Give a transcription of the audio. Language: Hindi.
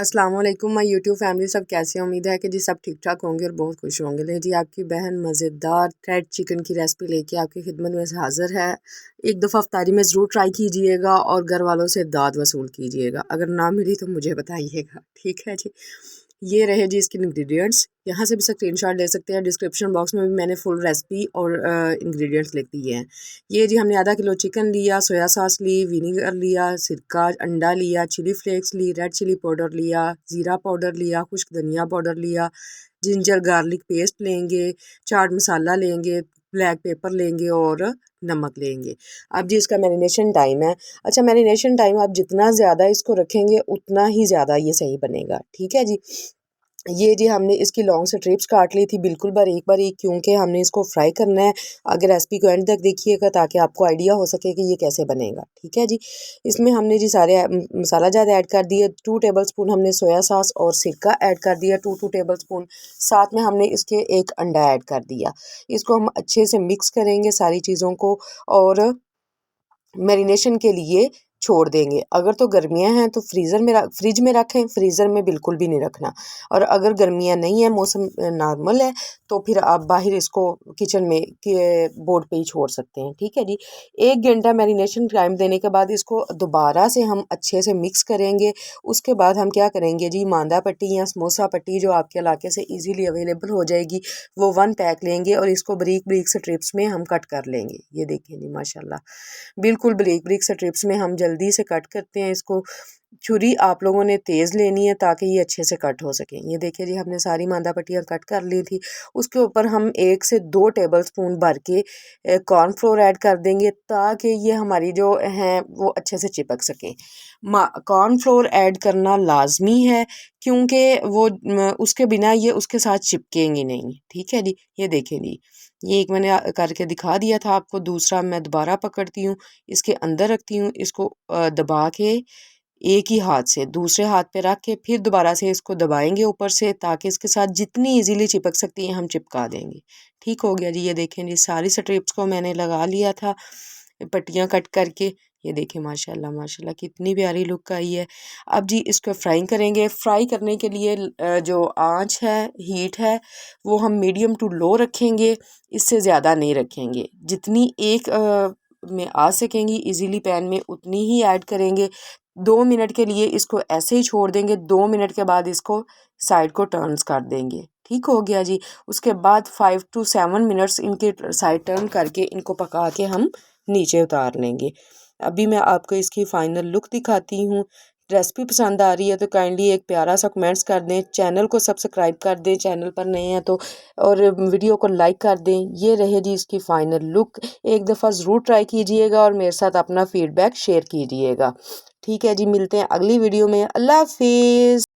अस्सलाम वालेकुम माय यूट्यूब फैमिली, सब कैसे हैं। उम्मीद है कि जी सब ठीक ठाक होंगे और बहुत खुश होंगे। ले जी आपकी बहन मज़ेदार रेड चिकन की रेसिपी लेके आपकी खिदमत में हाज़िर है। एक दफ़ा अफ्तारी में ज़रूर ट्राई कीजिएगा और घर वालों से दाद वसूल कीजिएगा। अगर ना मिली तो मुझे बताइएगा, ठीक है जी। ये रहे जी इसके इंग्रेडिएंट्स। यहाँ से भी स्क्रीनशॉट ले सकते हैं। डिस्क्रिप्शन बॉक्स में भी मैंने फुल रेसिपी और इंग्रेडिएंट्स लिख दिए हैं। ये जी हमने आधा किलो चिकन लिया, सोया सॉस ली, विनीगर लिया, सिरका, अंडा लिया, चिली फ्लेक्स ली, रेड चिली पाउडर लिया, ज़ीरा पाउडर लिया, खुश्क धनिया पाउडर लिया, जिंजर गार्लिक पेस्ट लेंगे, चाट मसाला लेंगे, ब्लैक पेपर लेंगे और नमक लेंगे। अब जी इसका मैरिनेशन टाइम है। अच्छा, मैरिनेशन टाइम आप जितना ज़्यादा इसको रखेंगे उतना ही ज़्यादा ये सही बनेगा, ठीक है जी। ये जी हमने इसकी लॉन्ग स्ट्रिप्स काट ली थी बिल्कुल बारीक बारीक, क्योंकि हमने इसको फ्राई करना है। अगर रेसिपी को एंड तक देखिएगा ताकि आपको आइडिया हो सके कि ये कैसे बनेगा, ठीक है जी। इसमें हमने जी सारे मसाला ज़्यादा ऐड कर दिए। 2 टेबल स्पून हमने सोया सॉस और सिरका ऐड कर दिया, 2 टेबल स्पून। साथ में हमने इसके एक अंडा ऐड कर दिया। इसको हम अच्छे से मिक्स करेंगे सारी चीज़ों को और मैरिनेशन के लिए छोड़ देंगे। अगर तो गर्मियां हैं तो फ्रिज में रखें, फ्रीज़र में बिल्कुल भी नहीं रखना। और अगर गर्मियां नहीं है, मौसम नॉर्मल है, तो फिर आप बाहर इसको किचन में के बोर्ड पे ही छोड़ सकते हैं, ठीक है जी। 1 घंटा मैरिनेशन टाइम देने के बाद इसको दोबारा से हम अच्छे से मिक्स करेंगे। उसके बाद हम क्या करेंगे जी, मांदा पट्टी या समोसा पट्टी जो आपके इलाके से ईजीली अवेलेबल हो जाएगी, वो 1 पैक लेंगे और इसको बारीक बारीक स्ट्रिप्स में हम कट कर लेंगे। ये देखिए जी माशाल्लाह, बिल्कुल बारीक बारीक स्ट्रिप्स में हम जल्दी से कट करते हैं इसको। छुरी आप लोगों ने तेज़ लेनी है ताकि ये अच्छे से कट हो सके। ये देखिए जी हमने सारी मांदा पट्टियाँ कट कर ली थी। उसके ऊपर हम 1 से 2 टेबल स्पून भर के कॉर्नफ्लोर ऐड कर देंगे ताकि ये हमारी जो हैं वो अच्छे से चिपक सकें। कॉर्नफ्लोर ऐड करना लाजमी है, क्योंकि वो उसके बिना ये उसके साथ चिपकेंगे नहीं, ठीक है जी। ये देखें जी, ये एक मैंने करके दिखा दिया था आपको। दूसरा मैं दोबारा पकड़ती हूँ, इसके अंदर रखती हूँ, इसको दबा के एक ही हाथ से दूसरे हाथ पे रख के फिर दोबारा से इसको दबाएंगे ऊपर से, ताकि इसके साथ जितनी इजीली चिपक सकती है हम चिपका देंगे। ठीक हो गया जी। ये देखें जी सारी स्ट्रिप्स को मैंने लगा लिया था पट्टियाँ कट करके। ये देखें माशाल्लाह माशाल्लाह कितनी प्यारी लुक आई है। अब जी इसको फ्राई करेंगे। फ्राई करने के लिए जो आंच है, हीट है, वो हम मीडियम टू लो रखेंगे, इससे ज़्यादा नहीं रखेंगे। जितनी एक में आ सकेंगी इजीली पैन में उतनी ही ऐड करेंगे। 2 मिनट के लिए इसको ऐसे ही छोड़ देंगे। 2 मिनट के बाद इसको साइड को टर्न्स कर देंगे। ठीक हो गया जी। उसके बाद 5 to 7 मिनट्स इनके साइड टर्न करके इनको पका के हम नीचे उतार लेंगे। अभी मैं आपको इसकी फाइनल लुक दिखाती हूँ। रेसिपी पसंद आ रही है तो काइंडली एक प्यारा सा कमेंट्स कर दें, चैनल को सब्सक्राइब कर दें चैनल पर नए हैं तो, और वीडियो को लाइक कर दें। ये रहे जी इसकी फाइनल लुक। एक दफ़ा ज़रूर ट्राई कीजिएगा और मेरे साथ अपना फीडबैक शेयर कीजिएगा। ठीक है जी, मिलते हैं अगली वीडियो में। अल्लाह हाफिज़।